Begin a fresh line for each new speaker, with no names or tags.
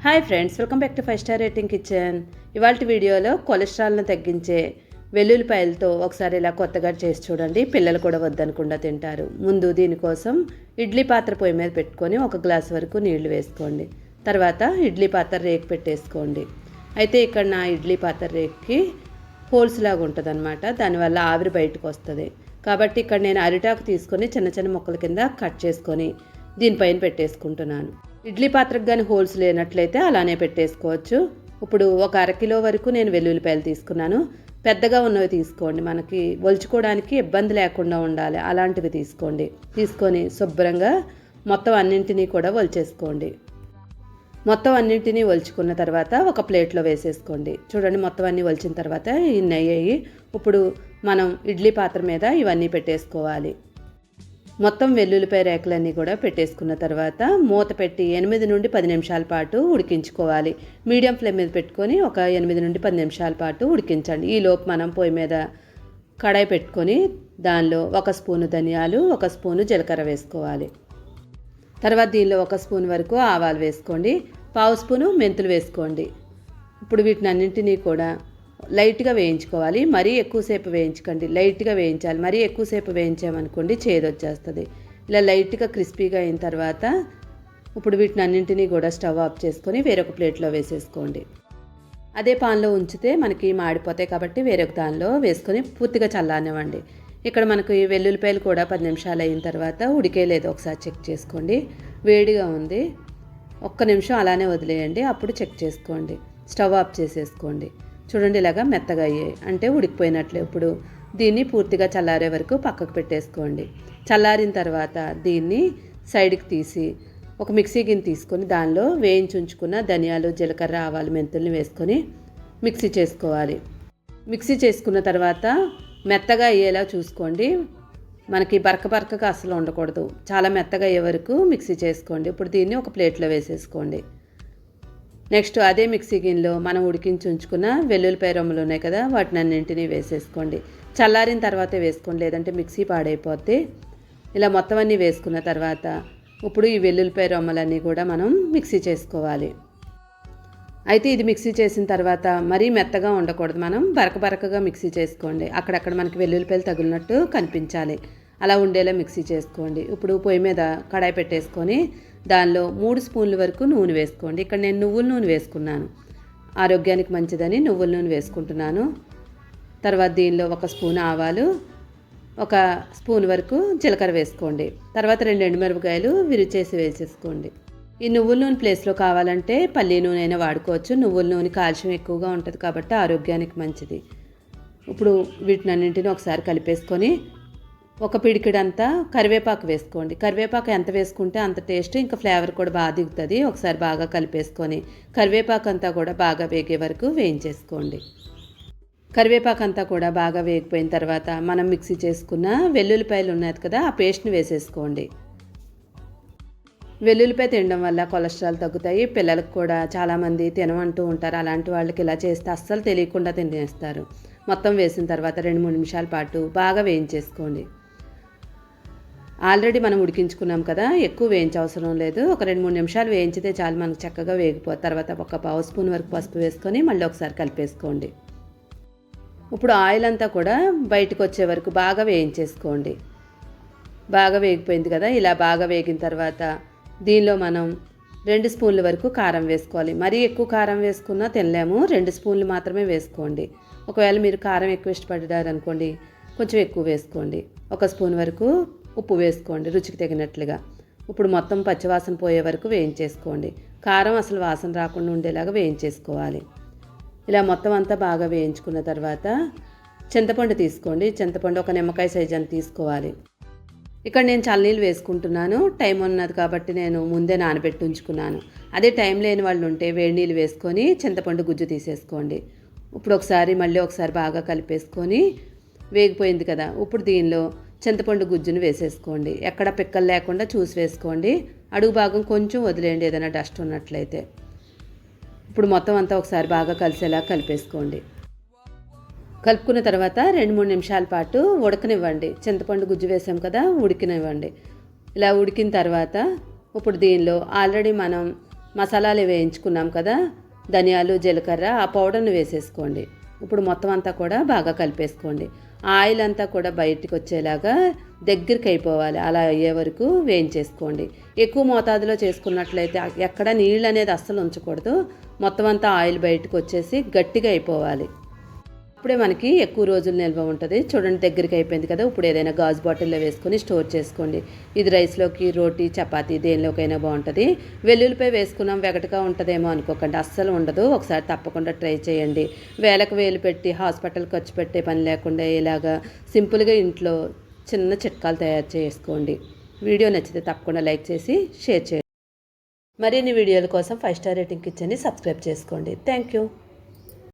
Hi friends, welcome back to 5 star rating kitchen. ఇవాళ వీడియోలో కొలెస్ట్రాల్ను తగ్గించే వెల్లుల్లిపాయలతో ఒకసారి ఇలా కొత్తగా చేసి చూడండి. పిల్లలు కూడా వద్దనకుండా తింటారు. ముందు దీనికోసం ఇడ్లీ పాత్ర పొయ్యి మీద పెట్టుకొని 1 గ్లాస్ వరకు నీళ్లు వేసుకోండి. తర్వాత ఇడ్లీ పాత్ర రేకు పెట్టేసుకోండి. అయితే ఇక్కడ నా ఇడ్లీ పాత్ర రేకుకి హోల్స్ లాగా ఉంటుంది అనమాట. దానివల్ల ఆవిరి బయటకు వస్తుంది. కాబట్టి ఇక్కడ నేను అరిటాకు తీసుకొని చిన్న చిన్న ముక్కల కింద కట్ చేసుకొని దీనిపైన పెట్టేసుకుంటున్నాను. ఇడ్లీ పాత్రకు కానీ హోల్స్ లేనట్లయితే అలానే పెట్టేసుకోవచ్చు. ఇప్పుడు 1 అరకిలో వరకు నేను వెల్లుల్లిపాయలు తీసుకున్నాను. పెద్దగా ఉన్నవి తీసుకోండి, మనకి ఒలుచుకోవడానికి ఇబ్బంది లేకుండా ఉండాలి. అలాంటివి తీసుకొని శుభ్రంగా మొత్తం అన్నింటినీ కూడా ఒలిచేసుకోండి. మొత్తం అన్నింటినీ ఒలుచుకున్న తర్వాత ఒక ప్లేట్లో వేసేసుకోండి. చూడండి, మొత్తం అన్నీ ఒలిచిన తర్వాత ఇన్ని అయ్యాయి. ఇప్పుడు మనం ఇడ్లీ పాత్ర మీద ఇవన్నీ పెట్టేసుకోవాలి. మొత్తం వెల్లుల్లిపాయ రేకులన్నీ కూడా పెట్టేసుకున్న తర్వాత మూత పెట్టి 8 నుండి 10 నిమిషాల పాటు ఉడికించుకోవాలి. మీడియం ఫ్లేమ్ మీద పెట్టుకొని ఒక 8 నుండి 10 నిమిషాల పాటు ఉడికించండి. ఈలోపు మనం పొయ్యి మీద కడాయి పెట్టుకొని దానిలో 1 స్పూను ధనియాలు, 1 స్పూను జీలకర్ర వేసుకోవాలి. తర్వాత దీనిలో 1 స్పూన్ వరకు ఆవాలు వేసుకోండి. 1/2 స్పూను మెంతులు వేసుకోండి. ఇప్పుడు వీటిని అన్నింటినీ కూడా లైట్గా వేయించుకోవాలి. మరీ ఎక్కువసేపు వేయించకండి, లైట్గా వేయించాలి. మరీ ఎక్కువసేపు వేయించామనుకోండి చేదు వచ్చేస్తుంది. ఇలా లైట్గా క్రిస్పీగా అయిన తర్వాత ఇప్పుడు వీటిని అన్నింటినీ కూడా స్టవ్ ఆఫ్ చేసుకొని వేరొక ప్లేట్లో వేసేసుకోండి. అదే పాన్లో ఉంచితే మనకి మాడిపోతాయి కాబట్టి వేరొక దానిలో వేసుకొని పూర్తిగా చల్లారనివ్వండి. ఇక్కడ మనకు ఈ వెల్లుల్లిపాయలు కూడా 10 నిమిషాలు అయిన తర్వాత ఉడికేలేదు ఒకసారి చెక్ చేసుకోండి. వేడిగా ఉంది, 1 నిమిషం అలానే వదిలేయండి. అప్పుడు చెక్ చేసుకోండి. స్టవ్ ఆఫ్ చేసేసుకోండి. చూడండి, ఇలాగా మెత్తగా అయ్యాయి అంటే ఉడికిపోయినట్లే. ఇప్పుడు దీన్ని పూర్తిగా చల్లారే వరకు పక్కకు పెట్టేసుకోండి. చల్లారిన తర్వాత దీన్ని సైడ్కి తీసి ఒక మిక్సీ గిన్నె తీసుకొని దానిలో వేయించి ఉంచుకున్న ధనియాలు, జీలకర్ర, ఆవాలు, మెంతుల్ని వేసుకొని మిక్సీ చేసుకోవాలి. మిక్సీ చేసుకున్న తర్వాత మెత్తగా అయ్యేలా చూసుకోండి. మనకి బరకగా అసలు ఉండకూడదు. చాలా మెత్తగా అయ్యే వరకు మిక్సీ చేసుకోండి. ఇప్పుడు దీన్ని ఒక ప్లేట్లో వేసేసుకోండి. నెక్స్ట్ అదే మిక్సీ గిన్నెలో మనం ఉడికించి ఉంచుకున్న వెల్లుల్లిపాయ రొమ్మలు ఉన్నాయి కదా, వాటిని అన్నింటినీ వేసేసుకోండి. చల్లారిన తర్వాతే వేసుకోండి, లేదంటే మిక్సీ పాడైపోద్ది. ఇలా మొత్తం అన్నీ వేసుకున్న తర్వాత ఇప్పుడు ఈ వెల్లుల్లిపాయ రొమ్మలన్నీ కూడా మనం మిక్సీ చేసుకోవాలి. అయితే ఇది మిక్సీ చేసిన తర్వాత మరీ మెత్తగా ఉండకూడదు, మనం బరకగా మిక్సీ చేసుకోండి. అక్కడక్కడ మనకి వెల్లుల్లిపాయలు తగిలినట్టు కనిపించాలి. అలా ఉండేలా మిక్సీ చేసుకోండి. ఇప్పుడు పొయ్యి మీద కడాయి పెట్టేసుకొని దానిలో 3 స్పూన్ల వరకు నూనె వేసుకోండి. ఇక్కడ నేను నువ్వుల నూనె వేసుకున్నాను, ఆరోగ్యానికి మంచిదని నువ్వుల నూనె వేసుకుంటున్నాను. తర్వాత దీనిలో 1 స్పూన్ ఆవాలు, 1 స్పూన్ వరకు జీలకర్ర వేసుకోండి. తర్వాత 2 ఎండుమిరపకాయలు విరిచేసి వేసేసుకోండి. ఈ నువ్వుల నూనె ప్లేస్లో కావాలంటే పల్లి నూనె అయినా వాడుకోవచ్చు. నువ్వుల నూనె కాల్షియం ఎక్కువగా ఉంటుంది కాబట్టి ఆరోగ్యానికి మంచిది. ఇప్పుడు వీటిని అన్నింటినీ ఒకసారి కలిపేసుకొని 1 పిడికిడంతా కరివేపాకు వేసుకోండి. కరివేపాకు ఎంత వేసుకుంటే అంత టేస్ట్, ఇంకా ఫ్లేవర్ కూడా బాగా దిగుతుంది. ఒకసారి బాగా కలిపేసుకొని కరివేపాకు అంతా కూడా బాగా వేగే వరకు వేయించేసుకోండి. కరివేపాకు అంతా కూడా బాగా వేగిపోయిన తర్వాత మనం మిక్సీ చేసుకున్న వెల్లుల్లిపాయలు ఉన్నాయి కదా, ఆ పేస్ట్ని వేసేసుకోండి. వెల్లుల్లిపాయ తినడం వల్ల కొలెస్ట్రాల్ తగ్గుతాయి. పిల్లలకు కూడా చాలామంది తినమంటూ ఉంటారు. అలాంటి వాళ్ళకి ఇలా చేస్తే అస్సలు తెలియకుండా తినేస్తారు. మొత్తం వేసిన తర్వాత 2-3 నిమిషాల పాటు బాగా వేయించేసుకోండి. ఆల్రెడీ మనం ఉడికించుకున్నాం కదా, ఎక్కువ వేయించవసరం లేదు. ఒక 2-3 నిమిషాలు వేయించితే చాలు, మనకు చక్కగా వేగిపోతుంది. తర్వాత 1/2 స్పూన్ వరకు పసుపు వేసుకొని మళ్ళీ ఒకసారి కలిపేసుకోండి. ఇప్పుడు ఆయిల్ అంతా కూడా బయటకు వచ్చే వరకు బాగా వేయించేసుకోండి. బాగా వేగిపోయింది కదా, ఇలా బాగా వేగిన తర్వాత దీనిలో మనం 2 స్పూన్ల వరకు కారం వేసుకోవాలి. మరీ ఎక్కువ కారం వేసుకున్నా తినలేము, 2 స్పూన్లు మాత్రమే వేసుకోండి. ఒకవేళ మీరు కారం ఎక్కువ ఇష్టపడ్డారనుకోండి, కొంచెం ఎక్కువ వేసుకోండి. 1 స్పూన్ వరకు ఉప్పు వేసుకోండి రుచికి తగినట్లుగా. ఇప్పుడు మొత్తం పచ్చివాసన పోయే వరకు వేయించేసుకోండి. కారం అసలు వాసన రాకుండా ఉండేలాగా వేయించేసుకోవాలి. ఇలా మొత్తం అంతా బాగా వేయించుకున్న తర్వాత చింతపండు తీసుకోండి. చింతపండు 1 నిమ్మకాయ సైజు అని తీసుకోవాలి. ఇక్కడ నేను చల్లనీళ్ళు వేసుకుంటున్నాను. టైం ఉన్నది కాబట్టి నేను ముందే నానబెట్టి ఉంచుకున్నాను. అదే టైం లేని వాళ్ళు ఉంటే వేడి నీళ్ళు వేసుకొని చింతపండు గుజ్జు తీసేసుకోండి. ఇప్పుడు మళ్ళీ ఒకసారి బాగా కలిపేసుకొని వేగిపోయింది కదా, ఇప్పుడు దీనిలో చింతపండు గుజ్జును వేసేసుకోండి. ఎక్కడ పిక్కలు లేకుండా చూసి వేసుకోండి. అడుగు భాగం కొంచెం వదిలేయండి ఏదైనా డస్ట్ ఉన్నట్లయితే. ఇప్పుడు మొత్తం అంతా ఒకసారి బాగా కలిసేలా కలిపేసుకోండి. కలుపుకున్న తర్వాత 2-3 నిమిషాల పాటు ఉడకనివ్వండి. చింతపండు గుజ్జు వేసాం కదా, ఉడికినివ్వండి. ఇలా ఉడికిన తర్వాత ఇప్పుడు దీనిలో ఆల్రెడీ మనం మసాలాలు వేయించుకున్నాం కదా, ధనియాలు జీలకర్ర, ఆ పౌడర్ని వేసేసుకోండి. ఇప్పుడు మొత్తం అంతా కూడా బాగా కలిపేసుకోండి. ఆయిల్ అంతా కూడా బయటికి వచ్చేలాగా దగ్గరికి అయిపోవాలి. అలా అయ్యే వరకు వేయించేసుకోండి. ఎక్కువ మోతాదులో చేసుకున్నట్లయితే ఎక్కడ నీళ్ళు అనేది అస్సలు ఉంచకూడదు. మొత్తం అంతా ఆయిల్ బయటకు వచ్చేసి గట్టిగా అయిపోవాలి. అప్పుడే మనకి ఎక్కువ రోజులు నిల్వ ఉంటుంది. చూడండి, దగ్గరికి అయిపోయింది కదా. ఇప్పుడు ఏదైనా గాజు బాటిల్లో వేసుకొని స్టోర్ చేసుకోండి. ఇది రైస్లోకి, రోటీ, చపాతీ దేనిలోకైనా బాగుంటుంది. వెల్లుల్లిపై వేసుకున్నాం వెగటగా ఉంటుందేమో అనుకోకండి, అస్సలు ఉండదు. ఒకసారి తప్పకుండా ట్రై చేయండి. వేలకు వేలు పెట్టి హాస్పిటల్ ఖర్చు పెట్టే పని లేకుండా ఇలాగా సింపుల్గా ఇంట్లో చిన్న చిట్కాలు తయారు చేసుకోండి. వీడియో నచ్చితే తప్పకుండా లైక్ చేసి షేర్ చేయండి. మరిన్ని వీడియోల కోసం 5 స్టార్ రేటింగ్ కిచెన్ని సబ్స్క్రైబ్ చేసుకోండి. Thank you.